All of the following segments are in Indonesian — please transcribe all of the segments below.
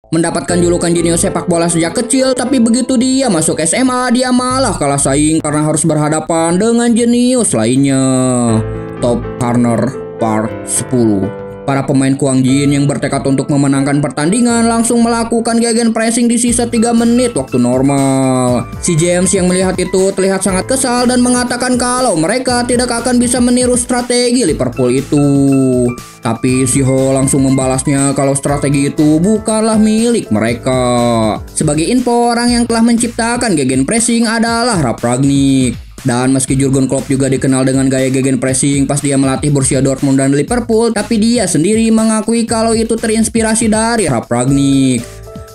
Mendapatkan julukan jenius sepak bola sejak kecil, tapi begitu dia masuk SMA, dia malah kalah saing karena harus berhadapan dengan jenius lainnya. Top Corner Part 10. Para pemain Kwang Jin yang bertekad untuk memenangkan pertandingan langsung melakukan gegen pressing di sisa 3 menit waktu normal. Si James yang melihat itu terlihat sangat kesal dan mengatakan kalau mereka tidak akan bisa meniru strategi Liverpool itu. Tapi si Ho langsung membalasnya kalau strategi itu bukanlah milik mereka. Sebagai info, orang yang telah menciptakan gegen pressing adalah Ralf Rangnick. Dan meski Jurgen Klopp juga dikenal dengan gaya gegen pressing pas dia melatih Borussia Dortmund dan Liverpool, tapi dia sendiri mengakui kalau itu terinspirasi dari Ralf Rangnick.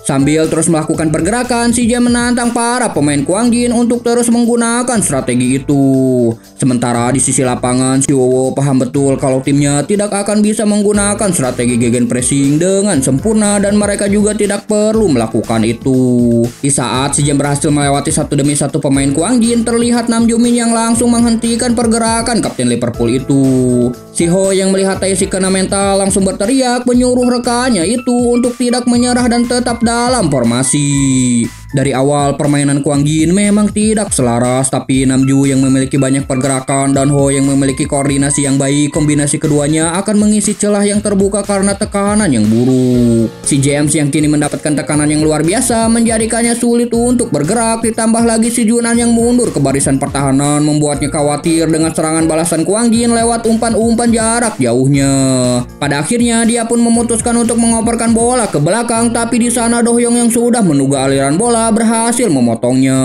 Sambil terus melakukan pergerakan, si James menantang para pemain Kwang Jin untuk terus menggunakan strategi itu. Sementara di sisi lapangan, si Wowo paham betul kalau timnya tidak akan bisa menggunakan strategi gegen pressing dengan sempurna dan mereka juga tidak perlu melakukan itu. Di saat si James berhasil melewati satu demi satu pemain Kwang Jin, terlihat Nam Joo Min yang langsung menghentikan pergerakan kapten Liverpool itu. Si Ho yang melihat Taisi kena mental langsung berteriak menyuruh rekannya itu untuk tidak menyerah dan tetap dalam formasi. Dari awal permainan Kwang Jin memang tidak selaras, tapi Nam Joo yang memiliki banyak pergerakan dan Ho yang memiliki koordinasi yang baik, kombinasi keduanya akan mengisi celah yang terbuka karena tekanan yang buruk. Si James yang kini mendapatkan tekanan yang luar biasa menjadikannya sulit untuk bergerak, ditambah lagi si Junan yang mundur ke barisan pertahanan membuatnya khawatir dengan serangan balasan Kwang Jin lewat umpan-umpan jarak jauhnya. Pada akhirnya dia pun memutuskan untuk mengoperkan bola ke belakang, tapi di sana Do Hyung yang sudah menduga aliran bola berhasil memotongnya.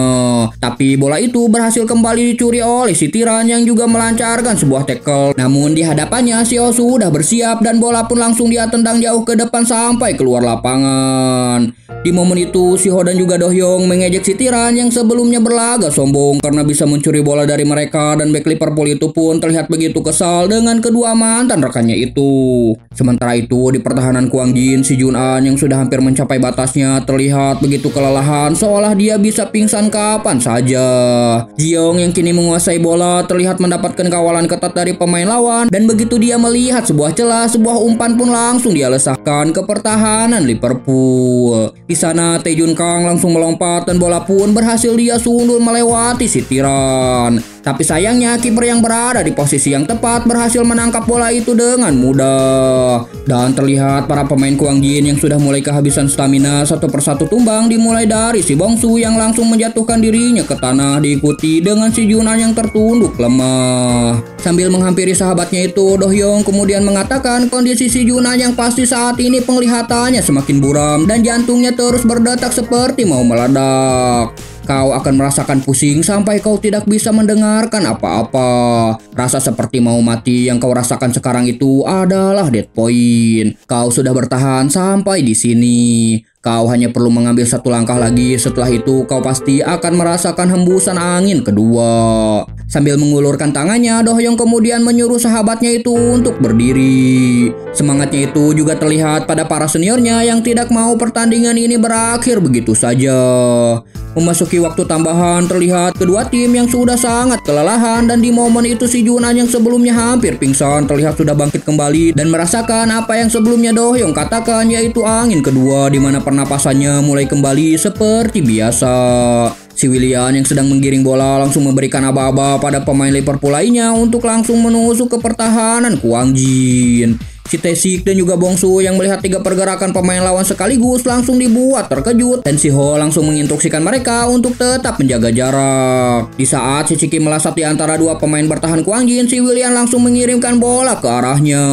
Tapi bola itu berhasil kembali dicuri oleh si Tiran yang juga melancarkan sebuah tackle. Namun di hadapannya si Ho sudah bersiap dan bola pun langsung dia tendang jauh ke depan sampai keluar lapangan. Di momen itu si Ho dan juga Do Hyung mengejek si Tiran yang sebelumnya berlagak sombong karena bisa mencuri bola dari mereka, dan bek Liverpool itu pun terlihat begitu kesal dengan kedua mantan rekannya itu. Sementara itu di pertahanan Kwang Jin, si Jun An yang sudah hampir mencapai batasnya terlihat begitu kelelahan seolah dia bisa pingsan kapan saja. Jiong yang kini menguasai bola terlihat mendapatkan kawalan ketat dari pemain lawan, dan begitu dia melihat sebuah celah, sebuah umpan pun langsung dia lesahkan ke pertahanan Liverpool. Di sana Tae Jun Kang langsung melompat dan bola pun berhasil dia sundul melewati si Tiran. Tapi sayangnya kiper yang berada di posisi yang tepat berhasil menangkap bola itu dengan mudah. Dan terlihat para pemain Kwang Jin yang sudah mulai kehabisan stamina satu persatu tumbang, dimulai dari si Bongsu yang langsung menjatuhkan dirinya ke tanah, diikuti dengan si Junan yang tertunduk lemah. Sambil menghampiri sahabatnya itu, Do Hyung kemudian mengatakan kondisi si Junan yang pasti saat ini penglihatannya semakin buram dan jantungnya terus berdetak seperti mau meledak. Kau akan merasakan pusing sampai kau tidak bisa mendengarkan apa-apa. Rasa seperti mau mati yang kau rasakan sekarang itu adalah dead point. Kau sudah bertahan sampai di sini. Kau hanya perlu mengambil satu langkah lagi, setelah itu kau pasti akan merasakan hembusan angin kedua. Sambil mengulurkan tangannya, Do Hyung kemudian menyuruh sahabatnya itu untuk berdiri. Semangatnya itu juga terlihat pada para seniornya yang tidak mau pertandingan ini berakhir begitu saja. Memasuki waktu tambahan, terlihat kedua tim yang sudah sangat kelelahan, dan di momen itu si Junan yang sebelumnya hampir pingsan terlihat sudah bangkit kembali dan merasakan apa yang sebelumnya Do Hyung katakan, yaitu angin kedua, di mana pernapasannya mulai kembali seperti biasa. Si Willian yang sedang menggiring bola langsung memberikan aba-aba pada pemain Liverpool lainnya untuk langsung menusuk ke pertahanan Kwang Jin. Si Tae-sik dan juga Bongsu yang melihat 3 pergerakan pemain lawan sekaligus langsung dibuat terkejut, dan si Ho langsung menginstruksikan mereka untuk tetap menjaga jarak. Di saat si Chiki melesat di antara 2 pemain bertahan Kwang Jin, si Willian langsung mengirimkan bola ke arahnya.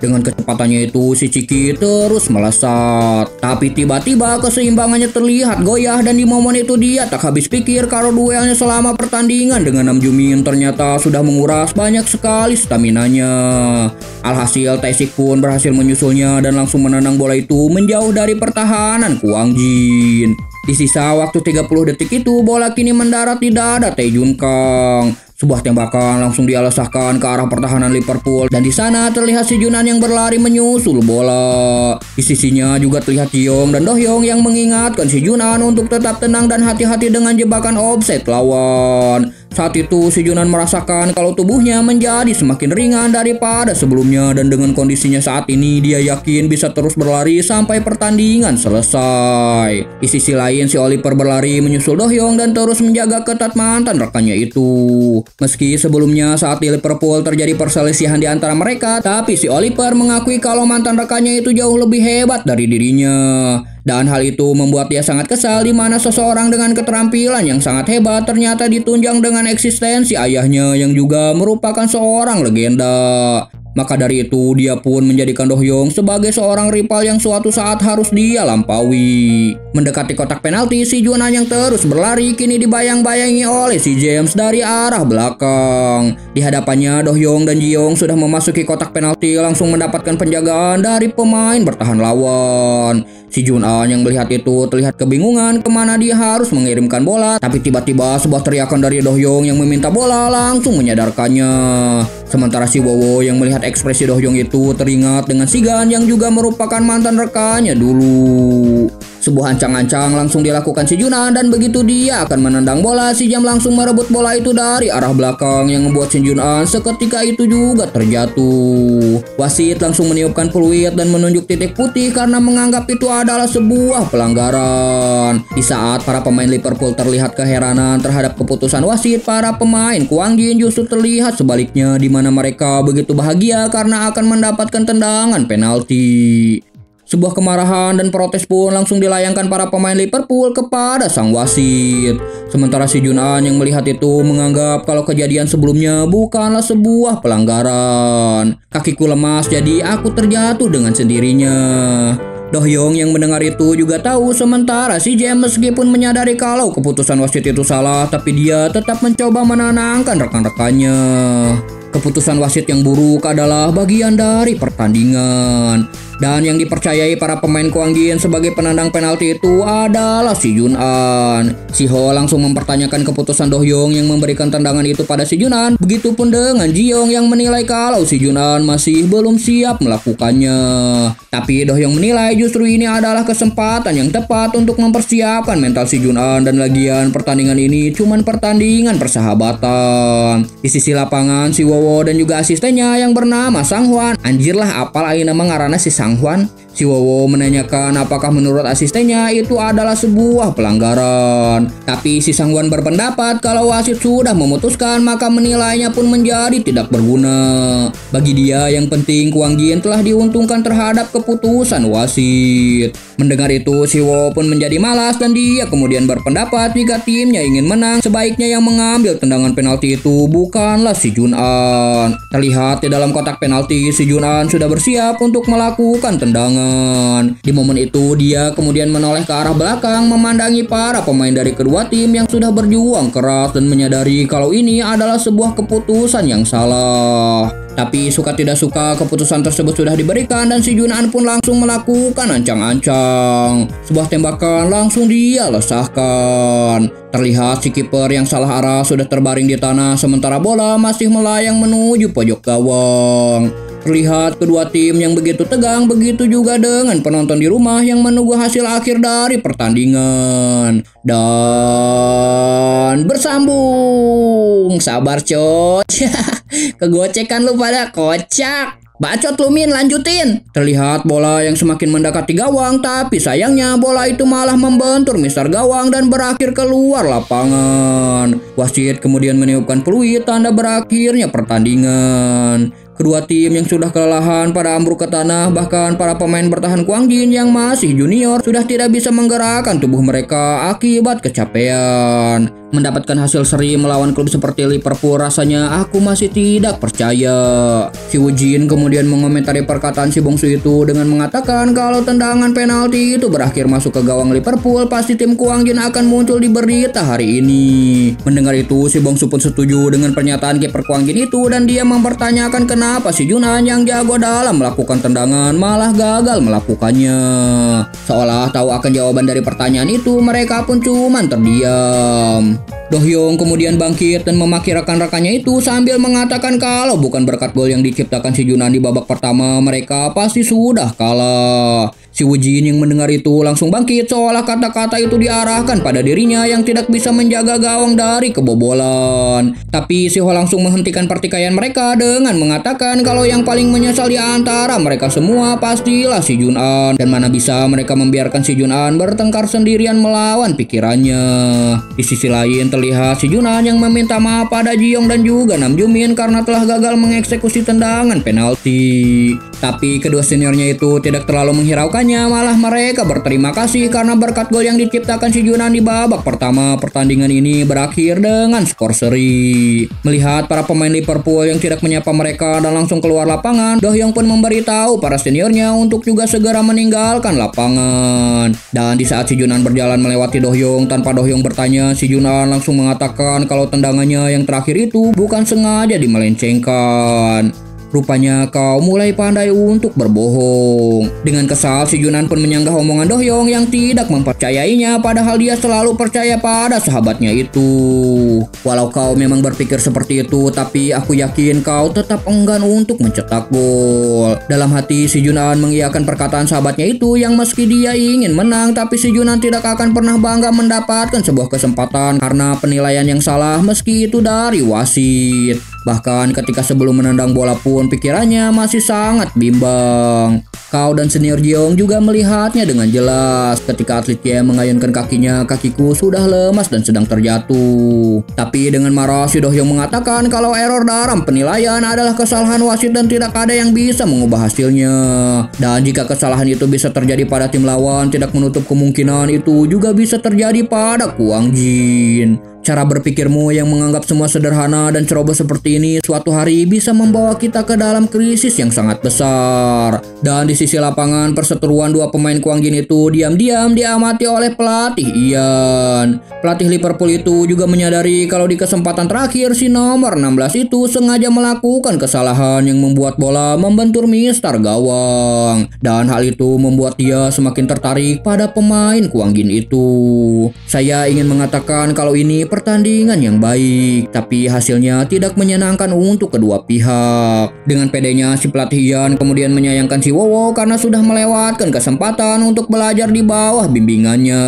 Dengan kecepatannya itu si Chiki terus melesat, tapi tiba-tiba keseimbangannya terlihat goyah, dan di momen itu dia tak habis pikir kalau duelnya selama pertandingan dengan Nam Joo Min ternyata sudah menguras banyak sekali staminanya. Alhasil Tae-sik pun berhasil menyusulnya dan langsung menendang bola itu menjauh dari pertahanan Kwang Jin. Di sisa waktu 30 detik itu, bola kini mendarat di dada Tae Jun Kang. Sebuah tembakan langsung dia lesahkan ke arah pertahanan Liverpool, dan di sana terlihat si Junan yang berlari menyusul bola. Di sisinya juga terlihat Jiong dan Do Hyung yang mengingatkan si Junan untuk tetap tenang dan hati-hati dengan jebakan offside lawan. Saat itu si Junan merasakan kalau tubuhnya menjadi semakin ringan daripada sebelumnya, dan dengan kondisinya saat ini dia yakin bisa terus berlari sampai pertandingan selesai. Di sisi lain si Oliver berlari menyusul Do-hyung dan terus menjaga ketat mantan rekannya itu. Meski sebelumnya saat di Liverpool terjadi perselisihan di antara mereka, tapi si Oliver mengakui kalau mantan rekannya itu jauh lebih hebat dari dirinya. Dan hal itu membuat dia sangat kesal di mana seseorang dengan keterampilan yang sangat hebat ternyata ditunjang dengan eksistensi ayahnya yang juga merupakan seorang legenda. Maka dari itu dia pun menjadikan Do-hyung sebagai seorang rival yang suatu saat harus dia lampaui. Mendekati kotak penalti, si Junan yang terus berlari kini dibayang-bayangi oleh si James dari arah belakang. Di hadapannya Do-hyung dan Ji-young sudah memasuki kotak penalti langsung mendapatkan penjagaan dari pemain bertahan lawan. Si Junan yang melihat itu terlihat kebingungan kemana dia harus mengirimkan bola, tapi tiba-tiba sebuah teriakan dari Do-hyung yang meminta bola langsung menyadarkannya. Sementara si Wowo yang melihat ekspresi Do-hyung itu teringat dengan si Gan yang juga merupakan mantan rekannya dulu. Sebuah ancang-ancang langsung dilakukan si Junan dan begitu dia akan menendang bola, si Jam langsung merebut bola itu dari arah belakang yang membuat si Junan seketika itu juga terjatuh. Wasit langsung meniupkan peluit dan menunjuk titik putih karena menganggap itu adalah sebuah pelanggaran. Di saat para pemain Liverpool terlihat keheranan terhadap keputusan wasit, para pemain Kwang Jin justru terlihat sebaliknya di mana mereka begitu bahagia karena akan mendapatkan tendangan penalti. Sebuah kemarahan dan protes pun langsung dilayangkan para pemain Liverpool kepada sang wasit. Sementara si Junan yang melihat itu menganggap kalau kejadian sebelumnya bukanlah sebuah pelanggaran. Kakiku lemas jadi aku terjatuh dengan sendirinya. Do-hyung yang mendengar itu juga tahu, sementara si James meskipun menyadari kalau keputusan wasit itu salah, tapi dia tetap mencoba menenangkan rekan-rekannya. Keputusan wasit yang buruk adalah bagian dari pertandingan. Dan yang dipercayai para pemain Kwang Jin sebagai penendang penalti itu adalah si Junan. Si Ho langsung mempertanyakan keputusan Do-hyung yang memberikan tendangan itu pada si Junan. Begitupun dengan Ji-young yang menilai kalau si Junan masih belum siap melakukannya. Tapi Do-hyung menilai justru ini adalah kesempatan yang tepat untuk mempersiapkan mental si Junan, dan lagian pertandingan ini cuman pertandingan persahabatan. Di sisi lapangan si Wowo dan juga asistennya yang bernama Sang Hwan, anjir lah apal ayeuna mah ngaranna si Sang Hwan. Si Wowo menanyakan apakah menurut asistennya itu adalah sebuah pelanggaran. Tapi si Sang Hwan berpendapat kalau wasit sudah memutuskan maka menilainya pun menjadi tidak berguna. Bagi dia yang penting Kwang Jin telah diuntungkan terhadap keputusan wasit. Mendengar itu si Wowo pun menjadi malas dan dia kemudian berpendapat jika timnya ingin menang sebaiknya yang mengambil tendangan penalti itu bukanlah si Junan. Terlihat di dalam kotak penalti si Junan sudah bersiap untuk melakukan tendangan. Di momen itu dia kemudian menoleh ke arah belakang memandangi para pemain dari kedua tim yang sudah berjuang keras dan menyadari kalau ini adalah sebuah keputusan yang salah. Tapi suka tidak suka keputusan tersebut sudah diberikan dan si Junan pun langsung melakukan ancang-ancang. Sebuah tembakan langsung dia lesahkan. Terlihat si kiper yang salah arah sudah terbaring di tanah sementara bola masih melayang menuju pojok gawang. Terlihat kedua tim yang begitu tegang, begitu juga dengan penonton di rumah yang menunggu hasil akhir dari pertandingan. Dan bersambung. Sabar coy. Kegocekan lu pada kocak. Bacot lu Min, lanjutin. Terlihat bola yang semakin mendekati gawang, tapi sayangnya bola itu malah membentur mistar gawang dan berakhir keluar lapangan. Wasit kemudian meniupkan peluit tanda berakhirnya pertandingan. Kedua tim yang sudah kelelahan pada ambruk ke tanah, bahkan para pemain bertahan Kwang Jin yang masih junior sudah tidak bisa menggerakkan tubuh mereka akibat kecapean. Mendapatkan hasil seri melawan klub seperti Liverpool rasanya aku masih tidak percaya. Si Woo Jin kemudian mengomentari perkataan si bongsu itu dengan mengatakan kalau tendangan penalti itu berakhir masuk ke gawang Liverpool, pasti tim Kwang Jin akan muncul di berita hari ini. Mendengar itu si bongsu pun setuju dengan pernyataan kiper Kwang Jin itu dan dia mempertanyakan kenapa si Junan yang jago dalam melakukan tendangan malah gagal melakukannya. Seolah tahu akan jawaban dari pertanyaan itu, mereka pun cuman terdiam. Do-hyung kemudian bangkit dan memaki rekan-rekannya itu sambil mengatakan kalau bukan berkat gol yang diciptakan si Junan di babak pertama, mereka pasti sudah kalah. Si Wujin yang mendengar itu langsung bangkit seolah kata-kata itu diarahkan pada dirinya yang tidak bisa menjaga gawang dari kebobolan. Tapi si Ho langsung menghentikan pertikaian mereka dengan mengatakan kalau yang paling menyesal di antara mereka semua pastilah si Jun-an, dan mana bisa mereka membiarkan si Jun-an bertengkar sendirian melawan pikirannya. Di sisi lain terlihat si Jun-an yang meminta maaf pada Ji-young dan juga Nam Ju-min karena telah gagal mengeksekusi tendangan penalti. Tapi kedua seniornya itu tidak terlalu menghiraukannya, malah mereka berterima kasih karena berkat gol yang diciptakan si Jun-an di babak pertama, pertandingan ini berakhir dengan skor seri. Melihat para pemain Liverpool yang tidak menyapa mereka dan langsung keluar lapangan, Do-hyung pun memberitahu para seniornya untuk juga segera meninggalkan lapangan. Dan di saat si Jun-an berjalan melewati Do-hyung, tanpa Do-hyung bertanya, si Jun-an langsung mengatakan kalau tendangannya yang terakhir itu bukan sengaja dimelencengkan. Rupanya kau mulai pandai untuk berbohong. Dengan kesal, si Jun-an pun menyanggah omongan Do-hyung yang tidak mempercayainya, padahal dia selalu percaya pada sahabatnya itu. Walau kau memang berpikir seperti itu, tapi aku yakin kau tetap enggan untuk mencetak gol. Dalam hati, si Jun-an mengiyakan perkataan sahabatnya itu yang meski dia ingin menang, tapi si Jun-an tidak akan pernah bangga mendapatkan sebuah kesempatan karena penilaian yang salah meski itu dari wasit. Bahkan ketika sebelum menendang bola pun pikirannya masih sangat bimbang. Kau dan senior Ji-young juga melihatnya dengan jelas. Ketika atletnya mengayunkan kakinya, kakiku sudah lemas dan sedang terjatuh. Tapi dengan marah si Do-hyung mengatakan kalau error dalam penilaian adalah kesalahan wasit dan tidak ada yang bisa mengubah hasilnya. Dan jika kesalahan itu bisa terjadi pada tim lawan, tidak menutup kemungkinan itu juga bisa terjadi pada Kwang Jin. Cara berpikirmu yang menganggap semua sederhana dan ceroboh seperti ini suatu hari bisa membawa kita ke dalam krisis yang sangat besar. Dan di sisi lapangan, perseteruan dua pemain Kwang Jin itu diam-diam diamati oleh pelatih Ian. Pelatih Liverpool itu juga menyadari kalau di kesempatan terakhir si nomor 16 itu sengaja melakukan kesalahan yang membuat bola membentur mistar gawang. Dan hal itu membuat dia semakin tertarik pada pemain Kwang Jin itu. Saya ingin mengatakan kalau ini pertandingan yang baik, tapi hasilnya tidak menyenangkan untuk kedua pihak. Dengan pedenya si pelatih Ian kemudian menyayangkan si Wowo karena sudah melewatkan kesempatan untuk belajar di bawah bimbingannya.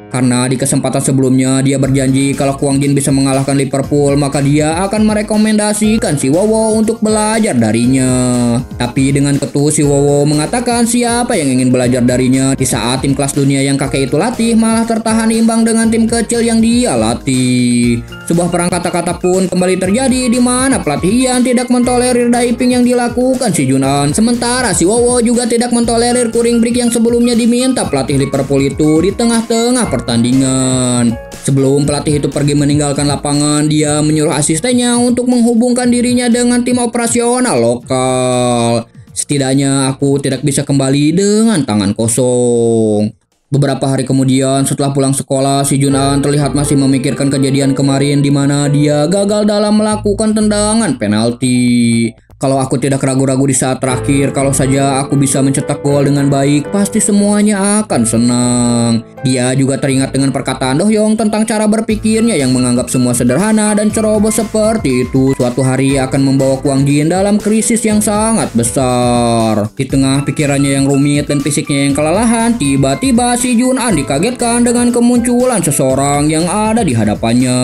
Karena di kesempatan sebelumnya dia berjanji kalau Kwang Jin bisa mengalahkan Liverpool, maka dia akan merekomendasikan si Wowo untuk belajar darinya. Tapi dengan ketus si Wowo mengatakan siapa yang ingin belajar darinya di saat tim kelas dunia yang kakek itu latih malah tertahan imbang dengan tim kecil yang dia latih. Sebuah perang kata-kata pun kembali terjadi di mana pelatih Ian tidak mentolerir diving yang dilakukan si Jun-an. Sementara si Wowo juga tidak mentolerir kuring break yang sebelumnya diminta pelatih Liverpool itu di tengah-tengah pertandingan. Sebelum pelatih itu pergi meninggalkan lapangan, dia menyuruh asistennya untuk menghubungkan dirinya dengan tim operasional lokal. Setidaknya aku tidak bisa kembali dengan tangan kosong. Beberapa hari kemudian setelah pulang sekolah, si Jun-an terlihat masih memikirkan kejadian kemarin di mana dia gagal dalam melakukan tendangan penalti. Kalau aku tidak ragu-ragu di saat terakhir, kalau saja aku bisa mencetak gol dengan baik, pasti semuanya akan senang. Dia juga teringat dengan perkataan Do-hyung tentang cara berpikirnya yang menganggap semua sederhana dan ceroboh seperti itu suatu hari akan membawa Kwang Jin dalam krisis yang sangat besar. Di tengah pikirannya yang rumit dan fisiknya yang kelelahan, tiba-tiba si Jun-an dikagetkan dengan kemunculan seseorang yang ada di hadapannya.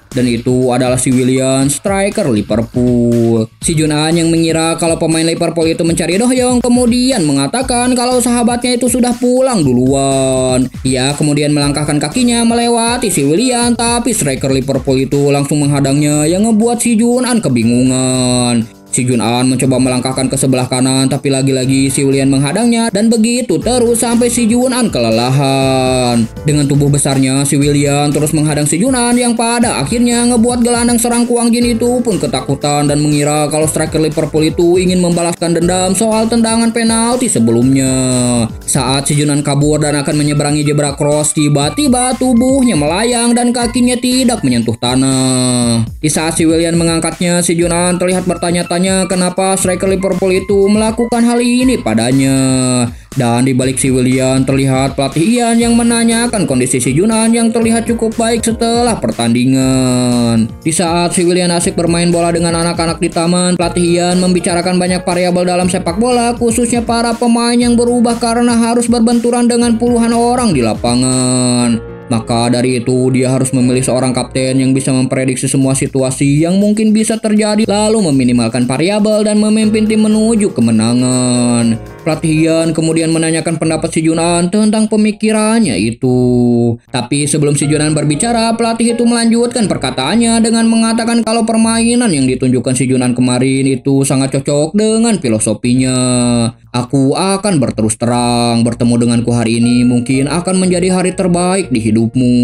Dan itu adalah si Willian, striker Liverpool. Si Jun-an yang mengira kalau pemain Liverpool itu mencari Do-hyung kemudian mengatakan kalau sahabatnya itu sudah pulang duluan. Ia kemudian melangkahkan kakinya melewati si Willian, tapi striker Liverpool itu langsung menghadangnya yang ngebuat si Jun-an kebingungan. Si Jun-an mencoba melangkahkan ke sebelah kanan, tapi lagi-lagi si Willian menghadangnya dan begitu terus sampai si Jun-an kelelahan. Dengan tubuh besarnya, si Willian terus menghadang si Jun-an yang pada akhirnya ngebuat gelandang serang Kwang Jin itu pun ketakutan dan mengira kalau striker Liverpool itu ingin membalaskan dendam soal tendangan penalti sebelumnya. Saat si Jun-an kabur dan akan menyeberangi zebra cross, tiba-tiba tubuhnya melayang dan kakinya tidak menyentuh tanah. Di saat si Willian mengangkatnya, si Jun-an terlihat bertanya-tanya bertanya kenapa striker Liverpool itu melakukan hal ini padanya. Dan di balik si Willian terlihat pelatih Ian yang menanyakan kondisi si Junan yang terlihat cukup baik setelah pertandingan. Di saat si Willian asik bermain bola dengan anak-anak di taman, pelatih Ian membicarakan banyak variabel dalam sepak bola, khususnya para pemain yang berubah karena harus berbenturan dengan puluhan orang di lapangan. Maka dari itu dia harus memilih seorang kapten yang bisa memprediksi semua situasi yang mungkin bisa terjadi, lalu meminimalkan variabel dan memimpin tim menuju kemenangan. Pelatih Ian kemudian menanyakan pendapat si Junan tentang pemikirannya itu. Tapi sebelum si Junan berbicara, pelatih itu melanjutkan perkataannya dengan mengatakan kalau permainan yang ditunjukkan si Junan kemarin itu sangat cocok dengan filosofinya. Aku akan berterus terang, bertemu denganku hari ini mungkin akan menjadi hari terbaik di hidupmu.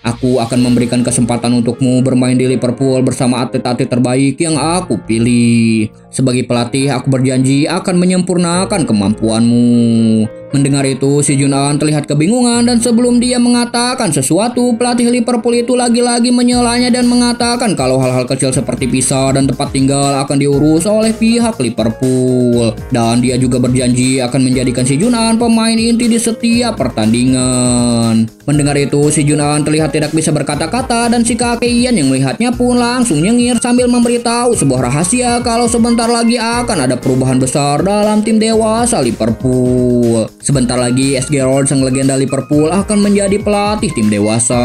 Aku akan memberikan kesempatan untukmu bermain di Liverpool bersama atlet-atlet terbaik yang aku pilih. Sebagai pelatih, aku berjanji akan menyempurnakan kemampuanmu. Mendengar itu, si Junan terlihat kebingungan dan sebelum dia mengatakan sesuatu, pelatih Liverpool itu lagi-lagi menyelanya dan mengatakan kalau hal-hal kecil seperti visa dan tempat tinggal akan diurus oleh pihak Liverpool. Dan dia juga berjanji akan menjadikan si Junan pemain inti di setiap pertandingan. Mendengar itu, si Junan terlihat tidak bisa berkata-kata dan si kakek Ian yang melihatnya pun langsung nyengir sambil memberitahu sebuah rahasia kalau sebentar lagi akan ada perubahan besar dalam tim dewasa Liverpool. Sebentar lagi S. Gerrard, sang legenda Liverpool, akan menjadi pelatih tim dewasa.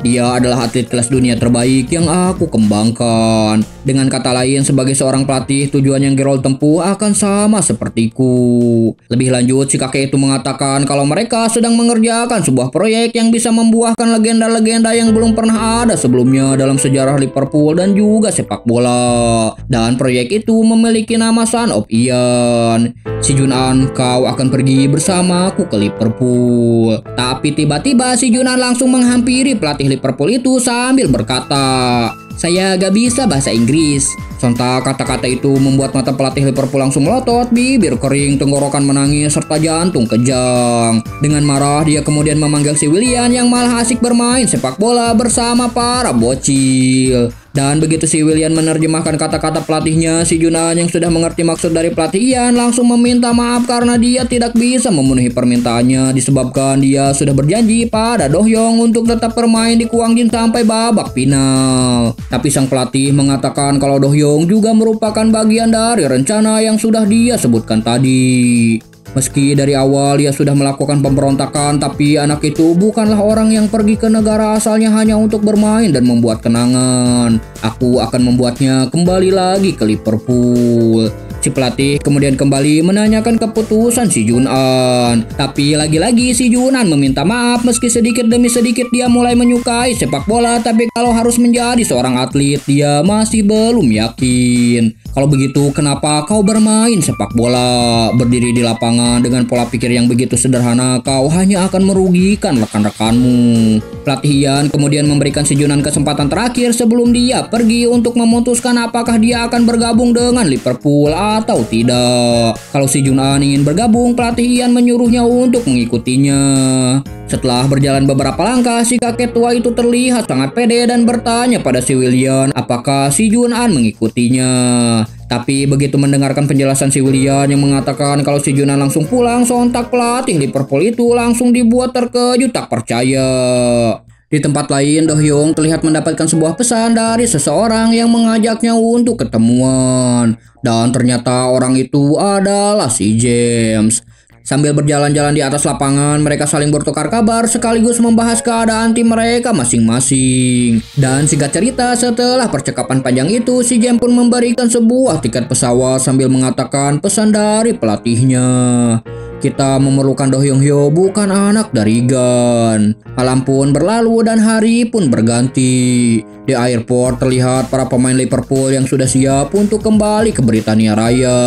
Dia adalah atlet kelas dunia terbaik yang aku kembangkan. Dengan kata lain, sebagai seorang pelatih, tujuan yang Gerrard tempuh akan sama sepertiku. Lebih lanjut, si kakek itu mengatakan kalau mereka sedang mengerjakan sebuah proyek yang bisa membuahkan legenda-legenda yang belum pernah ada sebelumnya dalam sejarah Liverpool dan juga sepak bola. Dan proyek itu memiliki nama Son of Ian. Si Junan, kau akan pergi bersamaku ke Liverpool. Tapi tiba-tiba si Junan langsung menghampiri pelatih Liverpool itu sambil berkata, "Saya gak bisa bahasa Inggris." Sontak kata-kata itu membuat mata pelatih Liverpool langsung melotot, bibir kering, tenggorokan menangis, serta jantung kejang. Dengan marah, dia kemudian memanggil si Willian yang malah asik bermain sepak bola bersama para bocil. Dan begitu si Willian menerjemahkan kata-kata pelatihnya, si Junan yang sudah mengerti maksud dari pelatih Ian langsung meminta maaf karena dia tidak bisa memenuhi permintaannya disebabkan dia sudah berjanji pada Do Hyung untuk tetap bermain di Kwang Jin sampai babak final. Tapi sang pelatih mengatakan kalau Do Hyung juga merupakan bagian dari rencana yang sudah dia sebutkan tadi. Meski dari awal dia sudah melakukan pemberontakan, tapi anak itu bukanlah orang yang pergi ke negara asalnya hanya untuk bermain dan membuat kenangan. Aku akan membuatnya kembali lagi ke Liverpool. Si pelatih kemudian kembali menanyakan keputusan si Junan. Tapi lagi-lagi si Junan meminta maaf meski sedikit demi sedikit dia mulai menyukai sepak bola. Tapi kalau harus menjadi seorang atlet dia masih belum yakin. Kalau begitu kenapa kau bermain sepak bola? Berdiri di lapangan dengan pola pikir yang begitu sederhana, kau hanya akan merugikan rekan-rekanmu. Pelatih Ian kemudian memberikan si Junan kesempatan terakhir sebelum dia pergi untuk memutuskan apakah dia akan bergabung dengan Liverpool atau tidak. Kalau si Junan ingin bergabung, pelatih Ian menyuruhnya untuk mengikutinya. Setelah berjalan beberapa langkah, si kakek tua itu terlihat sangat pede dan bertanya pada si Willian apakah si Junan mengikutinya. Tapi begitu mendengarkan penjelasan si Willian yang mengatakan kalau si Junan langsung pulang, sontak pelatih Liverpool itu langsung dibuat terkejut tak percaya. Di tempat lain, Do Hyung terlihat mendapatkan sebuah pesan dari seseorang yang mengajaknya untuk ketemuan. Dan ternyata orang itu adalah si James. Sambil berjalan-jalan di atas lapangan, mereka saling bertukar kabar sekaligus membahas keadaan tim mereka masing-masing. Dan singkat cerita, setelah percakapan panjang itu, si James pun memberikan sebuah tiket pesawat sambil mengatakan pesan dari pelatihnya. Kita memerlukan Do Hyung Hyo, bukan anak dari Gan. Malam pun berlalu dan hari pun berganti. Di airport terlihat para pemain Liverpool yang sudah siap untuk kembali ke Britania Raya.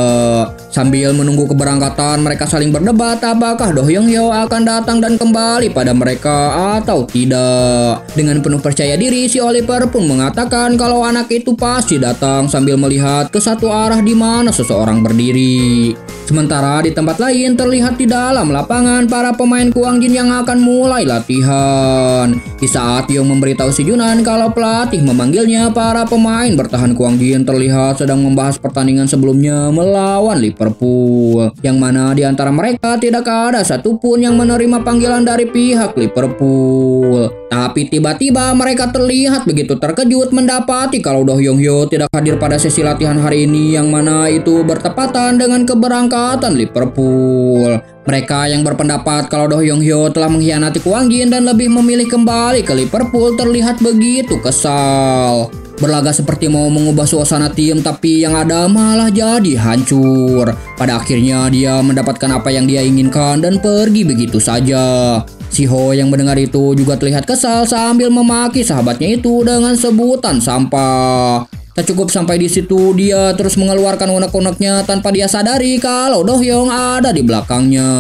Sambil menunggu keberangkatan, mereka saling berdebat apakah Do Hyung Hyo akan datang dan kembali pada mereka atau tidak. Dengan penuh percaya diri, si Oliver pun mengatakan kalau anak itu pasti datang sambil melihat ke satu arah di mana seseorang berdiri. Sementara di tempat lain terlihat terlihat di dalam lapangan para pemain Kuangjin yang akan mulai latihan. Di saat Yong memberitahu si Junan kalau pelatih memanggilnya, para pemain bertahan Kuangjin terlihat sedang membahas pertandingan sebelumnya melawan Liverpool, yang mana di antara mereka tidak ada satupun yang menerima panggilan dari pihak Liverpool. Tapi tiba-tiba mereka terlihat begitu terkejut mendapati kalau Do Hyung Hyo tidak hadir pada sesi latihan hari ini, yang mana itu bertepatan dengan keberangkatan Liverpool. Mereka yang berpendapat kalau Do Hyung Hyo telah mengkhianati Kuangjin dan lebih memilih kembali ke Liverpool terlihat begitu kesal. Berlaga seperti mau mengubah suasana tim, tapi yang ada malah jadi hancur. Pada akhirnya dia mendapatkan apa yang dia inginkan dan pergi begitu saja. Si Ho yang mendengar itu juga terlihat kesal sambil memaki sahabatnya itu dengan sebutan sampah. Tak cukup sampai di situ, dia terus mengeluarkan unek-uneknya tanpa dia sadari kalau Do Hyung ada di belakangnya.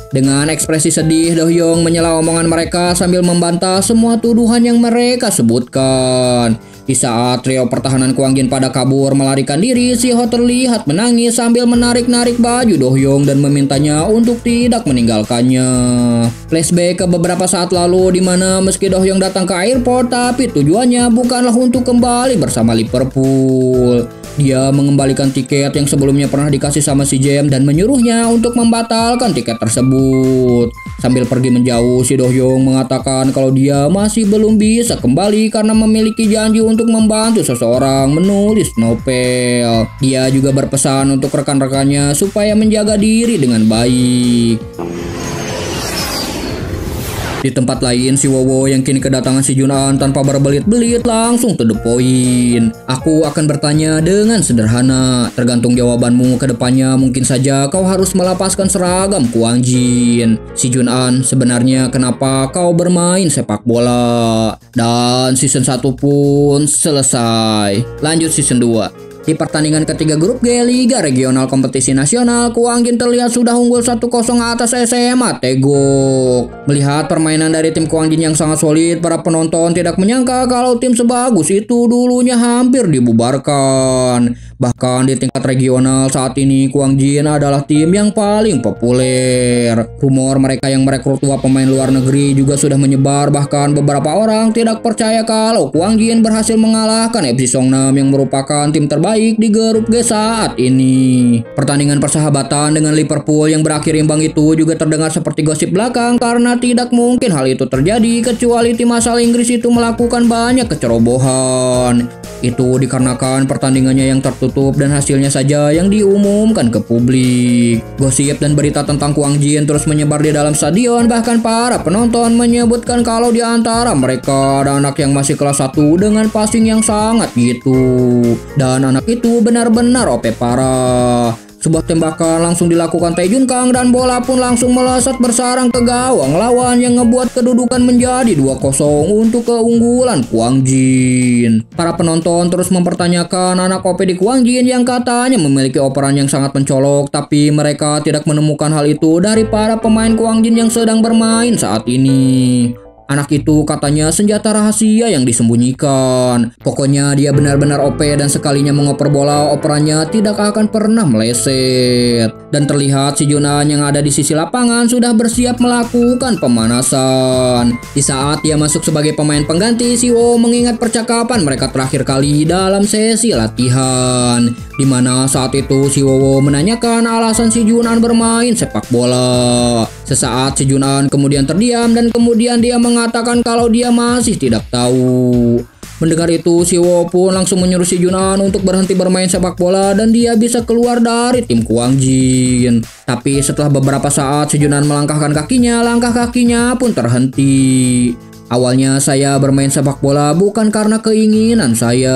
Dengan ekspresi sedih, Do Hyung menyela omongan mereka sambil membantah semua tuduhan yang mereka sebutkan. Di saat trio pertahanan Kuangjin pada kabur melarikan diri, si Ho terlihat menangis sambil menarik-narik baju Do Hyung dan memintanya untuk tidak meninggalkannya. Flashback ke beberapa saat lalu di mana meski Do Hyung datang ke airport, tapi tujuannya bukanlah untuk kembali bersama Liverpool. Dia mengembalikan tiket yang sebelumnya pernah dikasih sama si James dan menyuruhnya untuk membatalkan tiket tersebut. Sambil pergi menjauh, si Do Hyung mengatakan kalau dia masih belum bisa kembali karena memiliki janji untuk membantu seseorang menulis novel. Dia juga berpesan untuk rekan-rekannya supaya menjaga diri dengan baik. Di tempat lain, si Wowo yang kini kedatangan si Junan tanpa berbelit-belit langsung to the point. Aku akan bertanya dengan sederhana. Tergantung jawabanmu ke depannya, mungkin saja kau harus melepaskan seragam Kuangjin. Si Junan, sebenarnya kenapa kau bermain sepak bola? Dan season 1 pun selesai. Lanjut season 2. Di pertandingan ketiga grup G Liga Regional Kompetisi Nasional, Kuangjin terlihat sudah unggul 1-0 atas SMA Tegok. Melihat permainan dari tim Kuangjin yang sangat solid, para penonton tidak menyangka kalau tim sebagus itu dulunya hampir dibubarkan. Bahkan di tingkat regional saat ini, Kuangjin adalah tim yang paling populer. Rumor mereka yang merekrut dua pemain luar negeri juga sudah menyebar, bahkan beberapa orang tidak percaya kalau Kuangjin berhasil mengalahkan FC Songnam yang merupakan tim terbaik di grup G saat ini. Pertandingan persahabatan dengan Liverpool yang berakhir imbang itu juga terdengar seperti gosip belakang, karena tidak mungkin hal itu terjadi kecuali tim asal Inggris itu melakukan banyak kecerobohan. Itu dikarenakan pertandingannya yang tertutup dan hasilnya saja yang diumumkan ke publik. Gosip dan berita tentang Kuangjin terus menyebar di dalam stadion, bahkan para penonton menyebutkan kalau di antara mereka ada anak yang masih kelas 1 dengan passing yang sangat gitu. Dan anak itu benar-benar OP parah. Sebuah tembakan langsung dilakukan Tae Jun Kang dan bola pun langsung melesat bersarang ke gawang lawan yang ngebuat kedudukan menjadi 2-0 untuk keunggulan Kuangjin. Para penonton terus mempertanyakan anak OP di Kuangjin yang katanya memiliki operan yang sangat mencolok, tapi mereka tidak menemukan hal itu dari para pemain Kuangjin yang sedang bermain saat ini. Anak itu katanya senjata rahasia yang disembunyikan. Pokoknya dia benar-benar OP dan sekalinya mengoper bola, operannya tidak akan pernah meleset. Dan terlihat si Junan yang ada di sisi lapangan sudah bersiap melakukan pemanasan. Di saat dia masuk sebagai pemain pengganti, si Wo mengingat percakapan mereka terakhir kali dalam sesi latihan, di mana saat itu si Wo menanyakan alasan si Junan bermain sepak bola. Sesaat si Junan kemudian terdiam dan kemudian dia mengatakan kalau dia masih tidak tahu. Mendengar itu, si Wo pun langsung menyuruh si Junan untuk berhenti bermain sepak bola dan dia bisa keluar dari tim Kuangjin. Tapi setelah beberapa saat si Junan melangkahkan kakinya, langkah kakinya pun terhenti. Awalnya saya bermain sepak bola bukan karena keinginan saya.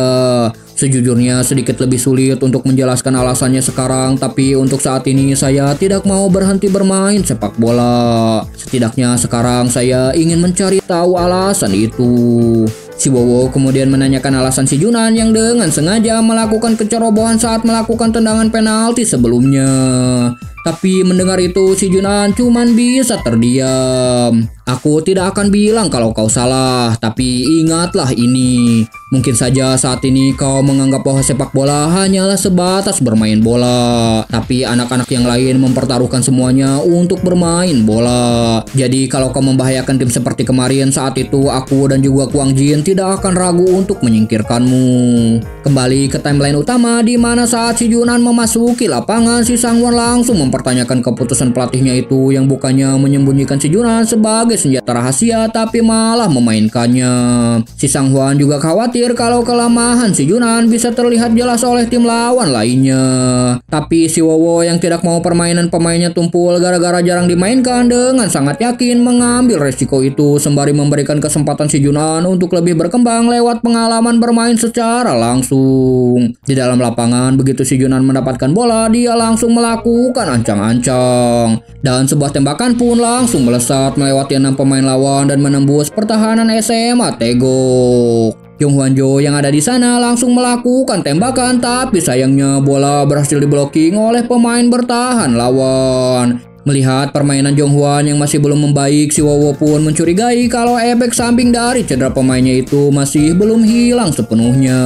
Sejujurnya sedikit lebih sulit untuk menjelaskan alasannya sekarang, tapi untuk saat ini saya tidak mau berhenti bermain sepak bola. Setidaknya sekarang saya ingin mencari tahu alasan itu. Si Wowo kemudian menanyakan alasan si Junan yang dengan sengaja melakukan kecerobohan saat melakukan tendangan penalti sebelumnya. Tapi mendengar itu si Junan cuman bisa terdiam. Aku tidak akan bilang kalau kau salah, tapi ingatlah ini. Mungkin saja saat ini kau menganggap bahwa sepak bola hanyalah sebatas bermain bola. Tapi anak-anak yang lain mempertaruhkan semuanya untuk bermain bola. Jadi kalau kau membahayakan tim seperti kemarin saat itu, aku dan juga Kwang Jin tidak akan ragu untuk menyingkirkanmu. Kembali ke timeline utama di mana saat si Junan memasuki lapangan, si Sangwon langsung mempertanyakan keputusan pelatihnya itu yang bukannya menyembunyikan si Junan sebagai senjata rahasia tapi malah memainkannya. Si Sangwon juga khawatir kalau kelemahan si Junan bisa terlihat jelas oleh tim lawan lainnya. Tapi si Wowo yang tidak mau permainan pemainnya tumpul gara-gara jarang dimainkan dengan sangat yakin mengambil resiko itu sembari memberikan kesempatan si Junan untuk lebih berkembang lewat pengalaman bermain secara langsung. Di dalam lapangan begitu si Junan mendapatkan bola, dia langsung melakukan ancang-ancang dan sebuah tembakan pun langsung melesat melewati 6 pemain lawan dan menembus pertahanan SMA Tegok. Jung Hwan Jo yang ada di sana langsung melakukan tembakan, tapi sayangnya bola berhasil diblocking oleh pemain bertahan lawan. Melihat permainan Jong Hwan yang masih belum membaik, si Wowo pun mencurigai kalau efek samping dari cedera pemainnya itu masih belum hilang sepenuhnya.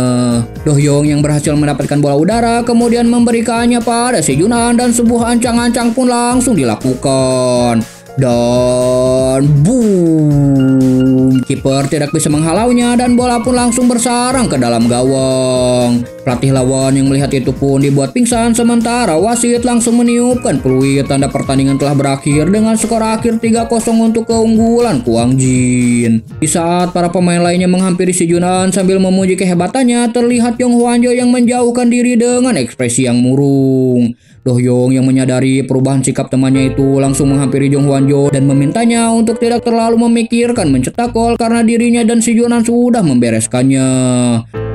Do Hyung yang berhasil mendapatkan bola udara kemudian memberikannya pada si Junan dan sebuah ancang-ancang pun langsung dilakukan. Dan boom, kiper tidak bisa menghalaunya dan bola pun langsung bersarang ke dalam gawang. Pelatih lawan yang melihat itu pun dibuat pingsan sementara wasit langsung meniupkan peluit tanda pertandingan telah berakhir dengan skor akhir 3-0 untuk keunggulan Kwang Jin. Di saat para pemain lainnya menghampiri si Junan sambil memuji kehebatannya, terlihat Jong Hwan Jo yang menjauhkan diri dengan ekspresi yang murung. Do Hyung yang menyadari perubahan sikap temannya itu langsung menghampiri Jong Hwan Jo dan memintanya untuk tidak terlalu memikirkan mencetak gol karena dirinya dan si Junan sudah membereskannya.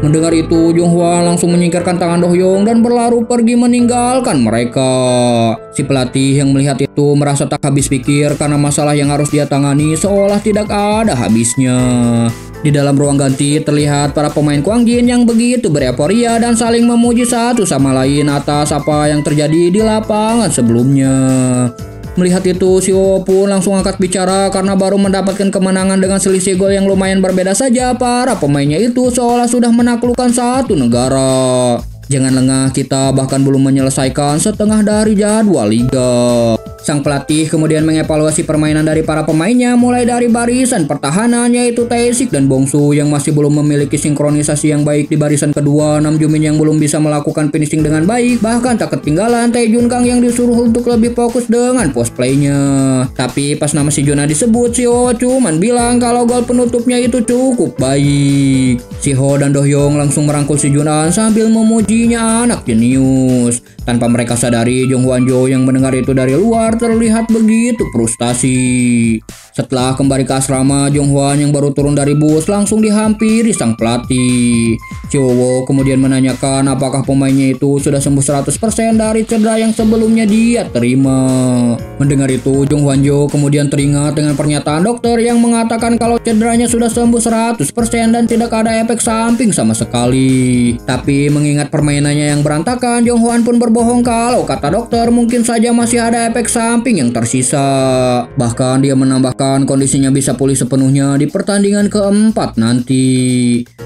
Mendengar itu, Jong Hwan langsung menyingkirkan tangan Do Hyung dan berlalu pergi meninggalkan mereka. Si pelatih yang melihat itu merasa tak habis pikir karena masalah yang harus dia tangani seolah tidak ada habisnya. Di dalam ruang ganti terlihat para pemain Kwang Jin yang begitu bereporia dan saling memuji satu sama lain atas apa yang terjadi di lapangan sebelumnya. Melihat itu, si Wowo pun langsung angkat bicara karena baru mendapatkan kemenangan dengan selisih gol yang lumayan berbeda saja. Para pemainnya itu seolah sudah menaklukkan satu negara. Jangan lengah, kita bahkan belum menyelesaikan setengah dari jadwal liga. Sang pelatih kemudian mengevaluasi permainan dari para pemainnya mulai dari barisan pertahanan yaitu Tae-sik dan Bong-su yang masih belum memiliki sinkronisasi yang baik di barisan kedua, Nam Ju-min yang belum bisa melakukan finishing dengan baik, bahkan tak ketinggalan Tae Jun-kang yang disuruh untuk lebih fokus dengan post play-nya. Tapi pas nama si Juna disebut, si Ho cuman bilang kalau gol penutupnya itu cukup baik. Si Ho dan Do Hyung langsung merangkul si Junan sambil memujinya anak jenius. Tanpa mereka sadari, Jong Hwan Jo yang mendengar itu dari luar terlihat begitu frustasi. Setelah kembali ke asrama, Jong Hwan yang baru turun dari bus langsung dihampiri sang pelatih. Si Wowo kemudian menanyakan apakah pemainnya itu sudah sembuh 100% dari cedera yang sebelumnya dia terima. Mendengar itu, Jong Hwan Jo kemudian teringat dengan pernyataan dokter yang mengatakan kalau cederanya sudah sembuh 100% dan tidak ada efek samping sama sekali. Tapi mengingat permainannya yang berantakan, Jong Hwan pun berbohong kalau kata dokter mungkin saja masih ada efek samping yang tersisa. Bahkan dia menambahkan kondisinya bisa pulih sepenuhnya di pertandingan keempat nanti.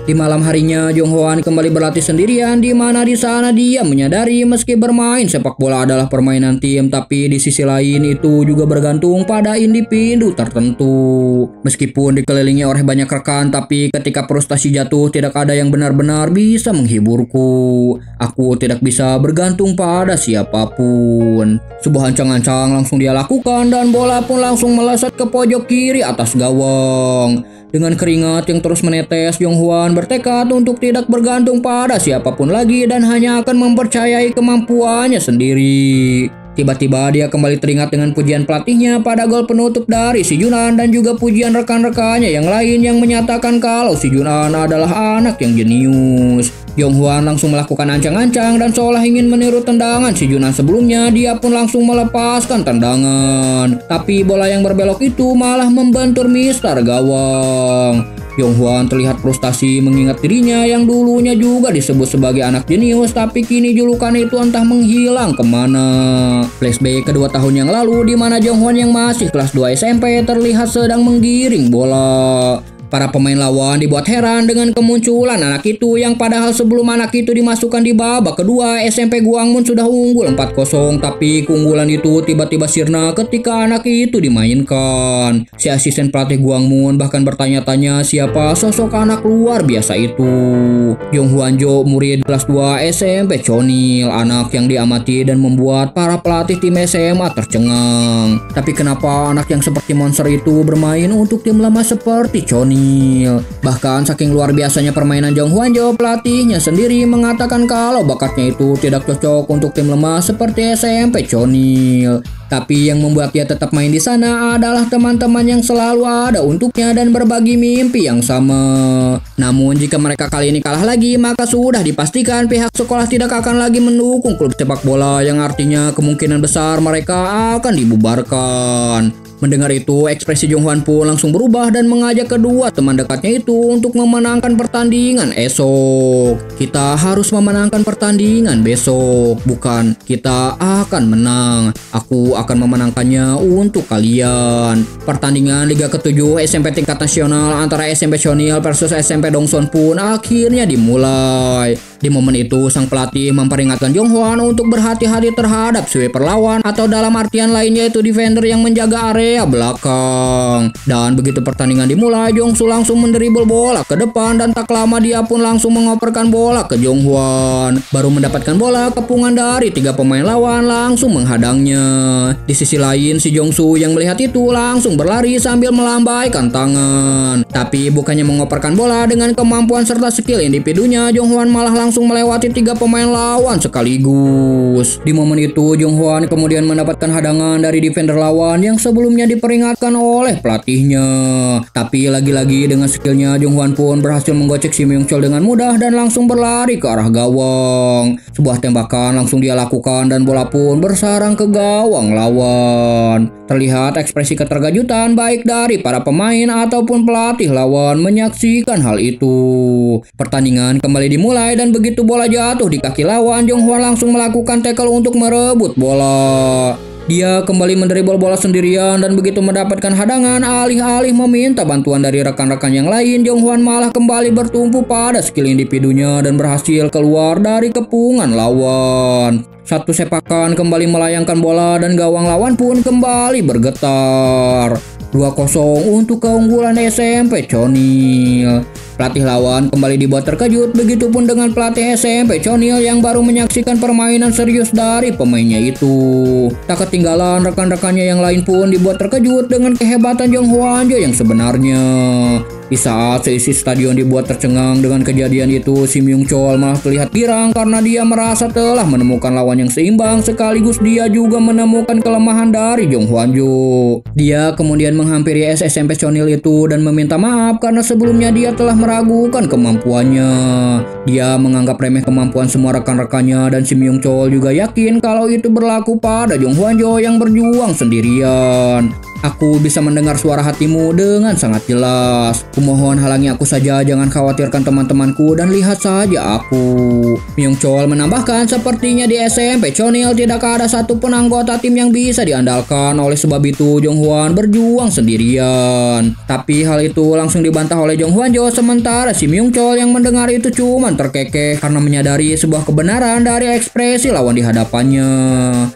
Di malam harinya, Jong Hwan kembali berlatih sendirian di mana di sana dia menyadari meski bermain sepak bola adalah permainan tim, tapi di sisi lain itu juga bergantung pada individu tertentu. Meskipun dikelilingi oleh banyak rekan, tapi ketika frustasi jatuh tidak ada yang benar-benar bisa menghiburku. Aku tidak bisa bergantung pada siapapun. Sebuah ancang-ancang langsung dia lakukan dan bola pun langsung melesat ke pojok kiri atas gawang. Dengan keringat yang terus menetes, Jong Hwan bertekad untuk tidak bergantung pada siapapun lagi dan hanya akan mempercayai kemampuannya sendiri. Tiba-tiba dia kembali teringat dengan pujian pelatihnya pada gol penutup dari si Junan dan juga pujian rekan-rekannya yang lain yang menyatakan kalau si Junan adalah anak yang jenius. Jong Hwan langsung melakukan ancang-ancang dan seolah ingin meniru tendangan si Junan sebelumnya, dia pun langsung melepaskan tendangan. Tapi bola yang berbelok itu malah membentur mistar gawang. Jong Hwan terlihat frustasi mengingat dirinya yang dulunya juga disebut sebagai anak jenius, tapi kini julukan itu entah menghilang kemana. Flashback kedua tahun yang lalu di mana Jong Hwan yang masih kelas 2 SMP terlihat sedang menggiring bola. Para pemain lawan dibuat heran dengan kemunculan anak itu yang padahal sebelum anak itu dimasukkan di babak kedua, SMP Gwangmun sudah unggul 4-0, tapi keunggulan itu tiba-tiba sirna ketika anak itu dimainkan. Si asisten pelatih Gwangmun bahkan bertanya-tanya siapa sosok anak luar biasa itu. Jong Hwan-jo, murid kelas 2 SMP Chonil, anak yang diamati dan membuat para pelatih tim SMA tercengang. Tapi kenapa anak yang seperti monster itu bermain untuk tim lemah seperti Chonil? Bahkan saking luar biasanya permainan Jong Hwan-jo, pelatihnya sendiri mengatakan kalau bakatnya itu tidak cocok untuk tim lemah seperti SMP Chonil. Tapi yang membuat dia tetap main di sana adalah teman-teman yang selalu ada untuknya dan berbagi mimpi yang sama. Namun jika mereka kali ini kalah lagi, maka sudah dipastikan pihak sekolah tidak akan lagi mendukung klub sepak bola, yang artinya kemungkinan besar mereka akan dibubarkan. Mendengar itu, ekspresi Jong Hwan pun langsung berubah dan mengajak kedua teman dekatnya itu untuk memenangkan pertandingan esok. Kita harus memenangkan pertandingan besok, bukan kita akan menang. Aku akan memenangkannya untuk kalian. Pertandingan Liga ke-7 SMP tingkat nasional antara SMP Chonil versus SMP Dongson pun akhirnya dimulai. Di momen itu, sang pelatih memperingatkan Jong Hwan untuk berhati-hati terhadap sweeper lawan, atau dalam artian lainnya itu defender yang menjaga area belakang. Dan begitu pertandingan dimulai, Jong Su langsung mendribble bola ke depan dan tak lama dia pun langsung mengoperkan bola ke Jong Hwan. Baru mendapatkan bola, kepungan dari 3 pemain lawan langsung menghadangnya. Di sisi lain, si Jong Su yang melihat itu langsung berlari sambil melambaikan tangan. Tapi bukannya mengoperkan bola dengan kemampuan serta skill individunya, Jong Hwan malah langsung melewati 3 pemain lawan sekaligus. Di momen itu, Jong Hwan kemudian mendapatkan hadangan dari defender lawan yang sebelumnya diperingatkan oleh pelatihnya. Tapi lagi-lagi dengan skillnya, Jong Hwan pun berhasil menggocek Si Myung Chol dengan mudah dan langsung berlari ke arah gawang. Sebuah tembakan langsung dia lakukan dan bola pun bersarang ke gawang lawan. Terlihat ekspresi keterkejutan baik dari para pemain ataupun pelatih lawan menyaksikan hal itu. Pertandingan kembali dimulai dan begitu bola jatuh di kaki lawan, Jong Hwan langsung melakukan tackle untuk merebut bola. Dia kembali mendribble bola sendirian dan begitu mendapatkan hadangan, alih-alih meminta bantuan dari rekan-rekan yang lain, Jong Hwan malah kembali bertumpu pada skill individunya dan berhasil keluar dari kepungan lawan. Satu sepakan kembali melayangkan bola dan gawang lawan pun kembali bergetar. 2-0 untuk keunggulan SMP Chonil. Pelatih lawan kembali dibuat terkejut, begitupun dengan pelatih SMP Chonil yang baru menyaksikan permainan serius dari pemainnya itu. Tak ketinggalan, rekan-rekannya yang lain pun dibuat terkejut dengan kehebatan Jong Hwan-jo yang sebenarnya. Di saat seisi stadion dibuat tercengang dengan kejadian itu, Si Myung Chol malah terlihat girang karena dia merasa telah menemukan lawan yang seimbang, sekaligus dia juga menemukan kelemahan dari Jong Hwan-jo. Dia kemudian menghampiri SMP Chonil itu dan meminta maaf karena sebelumnya dia telah meragukan kemampuannya. Dia menganggap remeh kemampuan semua rekan-rekannya dan Si Myung Chol juga yakin kalau itu berlaku pada Jong Hwan-jo yang berjuang sendirian. Aku bisa mendengar suara hatimu dengan sangat jelas. Kumohon halangi aku saja, jangan khawatirkan teman-temanku dan lihat saja aku. Myung Chol menambahkan sepertinya di SMP Chonil tidak ada satupun anggota tim yang bisa diandalkan, oleh sebab itu Jong Hwan berjuang sendirian. Tapi hal itu langsung dibantah oleh Jong Hwan-jo, sementara Si Myung Chol yang mendengar itu cuma terkekeh karena menyadari sebuah kebenaran dari ekspresi lawan di hadapannya.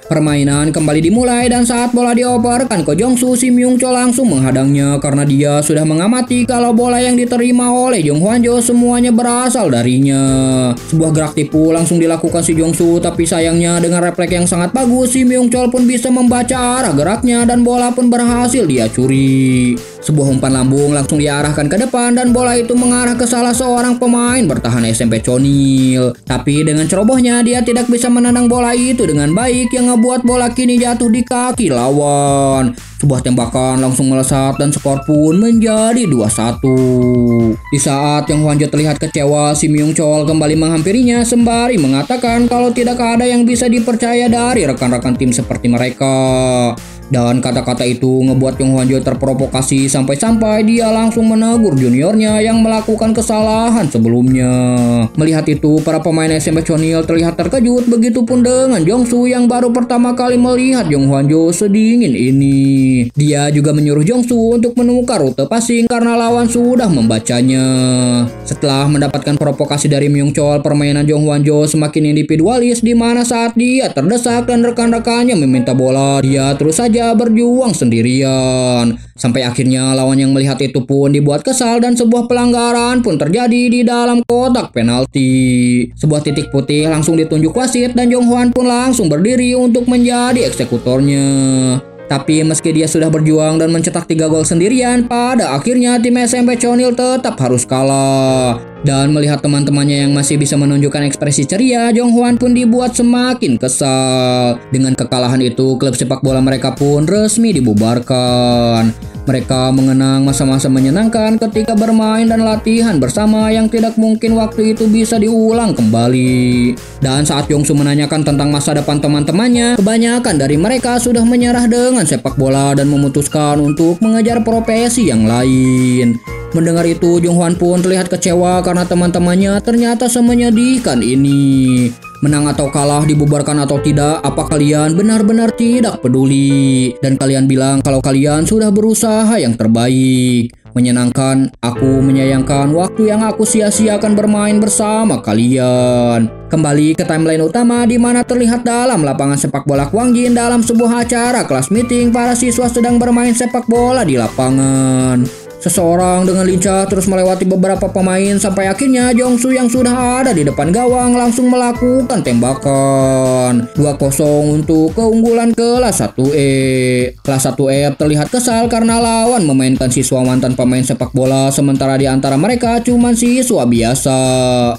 Permainan kembali dimulai dan saat bola dioperkan ke Jong Su, Si Myung Chol langsung menghadangnya karena dia sudah mengamati kalau bola yang diterima oleh Jong Hwan-jo semuanya berasal darinya. Sebuah gerak tipu langsung dilakukan si Jong Su, tapi sayangnya dengan refleks yang sangat bagus, Si Myung Chol pun bisa membaca arah geraknya dan bola pun berhasil dia curi. Sebuah umpan lambung langsung diarahkan ke depan dan bola itu mengarah ke salah seorang pemain bertahan SMP Chonil. Tapi dengan cerobohnya dia tidak bisa menendang bola itu dengan baik, yang ngebuat bola kini jatuh di kaki lawan. Sebuah tembakan langsung melesat dan skor pun menjadi 2-1. Di saat Jong Hwan-jo terlihat kecewa, Si Myung Chol kembali menghampirinya sembari mengatakan kalau tidak ada yang bisa dipercaya dari rekan-rekan tim seperti mereka. Dan kata-kata itu ngebuat Jong Hwan Jo terprovokasi sampai-sampai dia langsung menegur juniornya yang melakukan kesalahan sebelumnya. Melihat itu, para pemain SMP Chonil terlihat terkejut, begitupun dengan Jongsu yang baru pertama kali melihat Jong Hwan Jo sedingin ini. Dia juga menyuruh Jongsu untuk menukar rute passing karena lawan sudah membacanya. Setelah mendapatkan provokasi dari Myung Chol, permainan Jong Hwan Jo semakin individualis, di mana saat dia terdesak dan rekan-rekannya meminta bola, dia terus saja berjuang sendirian. Sampai akhirnya lawan yang melihat itu pun dibuat kesal dan sebuah pelanggaran pun terjadi di dalam kotak penalti. Sebuah titik putih langsung ditunjuk wasit dan Jong Hwan pun langsung berdiri untuk menjadi eksekutornya. Tapi meski dia sudah berjuang dan mencetak 3 gol sendirian, pada akhirnya tim SMP Chonil tetap harus kalah. Dan melihat teman-temannya yang masih bisa menunjukkan ekspresi ceria, Jong Hwan pun dibuat semakin kesal. Dengan kekalahan itu, klub sepak bola mereka pun resmi dibubarkan. Mereka mengenang masa-masa menyenangkan ketika bermain dan latihan bersama yang tidak mungkin waktu itu bisa diulang kembali. Dan saat Jongsu menanyakan tentang masa depan teman-temannya, kebanyakan dari mereka sudah menyerah dengan sepak bola dan memutuskan untuk mengejar profesi yang lain. Mendengar itu, Jong Hwan pun terlihat kecewa karena teman-temannya ternyata semenyedihkan ini. Menang atau kalah, dibubarkan atau tidak, apa kalian benar-benar tidak peduli? Dan kalian bilang kalau kalian sudah berusaha yang terbaik. Menyenangkan, aku menyayangkan waktu yang aku sia-siakan bermain bersama kalian. Kembali ke timeline utama di mana terlihat dalam lapangan sepak bola Kwangjin dalam sebuah acara kelas meeting, para siswa sedang bermain sepak bola di lapangan. Seseorang dengan lincah terus melewati beberapa pemain sampai akhirnya Jongsu yang sudah ada di depan gawang langsung melakukan tembakan. 2-0 untuk keunggulan kelas 1E. Kelas 1F terlihat kesal karena lawan memainkan siswa mantan pemain sepak bola, sementara di antara mereka cuma siswa biasa.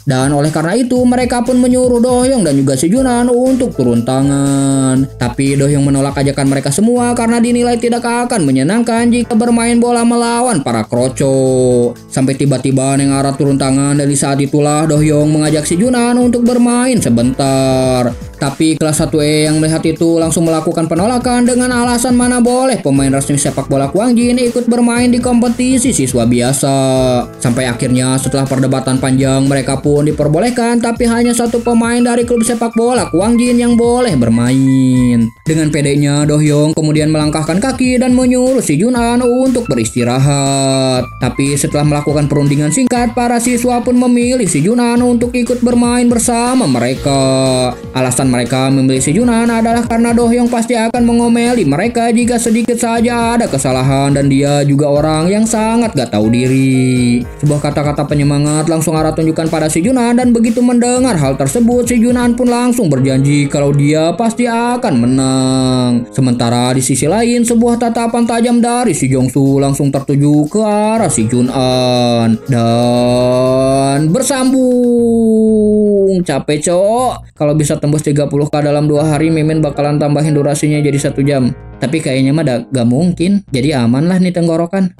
Dan oleh karena itu mereka pun menyuruh Dohyung dan juga si Junan untuk turun tangan. Tapi Dohyung menolak ajakan mereka semua karena dinilai tidak akan menyenangkan jika bermain bola melawan para kroco. Sampai tiba-tiba Neng Ara turun tangan dan di saat itulah Dohyung mengajak si Junan untuk bermain sebentar. Tapi kelas 1E yang melihat itu langsung melakukan penolakan dengan alasan mana boleh pemain resmi sepak bola Kwangjin ikut bermain di kompetisi siswa biasa. Sampai akhirnya setelah perdebatan panjang mereka pun diperbolehkan, tapi hanya satu pemain dari klub sepak bola Kwangjin yang boleh bermain. Dengan pedenya Dohyung kemudian melangkahkan kaki dan menyuruh si Junan untuk beristirahat. Tapi setelah melakukan perundingan singkat, para siswa pun memilih si Junan untuk ikut bermain bersama mereka. Alasan mereka memilih si Junan adalah karena Dohyung pasti akan mengomeli mereka jika sedikit saja ada kesalahan dan dia juga orang yang sangat gak tahu diri. Sebuah kata-kata penyemangat langsung Ara tunjukkan pada si Junan dan begitu mendengar hal tersebut si Junan pun langsung berjanji kalau dia pasti akan menang. Sementara di sisi lain sebuah tatapan tajam dari si Jongsu langsung tertuju ke arah si Junan dan bersambung. Capek cok. Kalau bisa tembus 30k dalam 2 hari, Mimin bakalan tambahin durasinya jadi 1 jam. Tapi kayaknya mah gak mungkin. Jadi aman lah nih tenggorokan.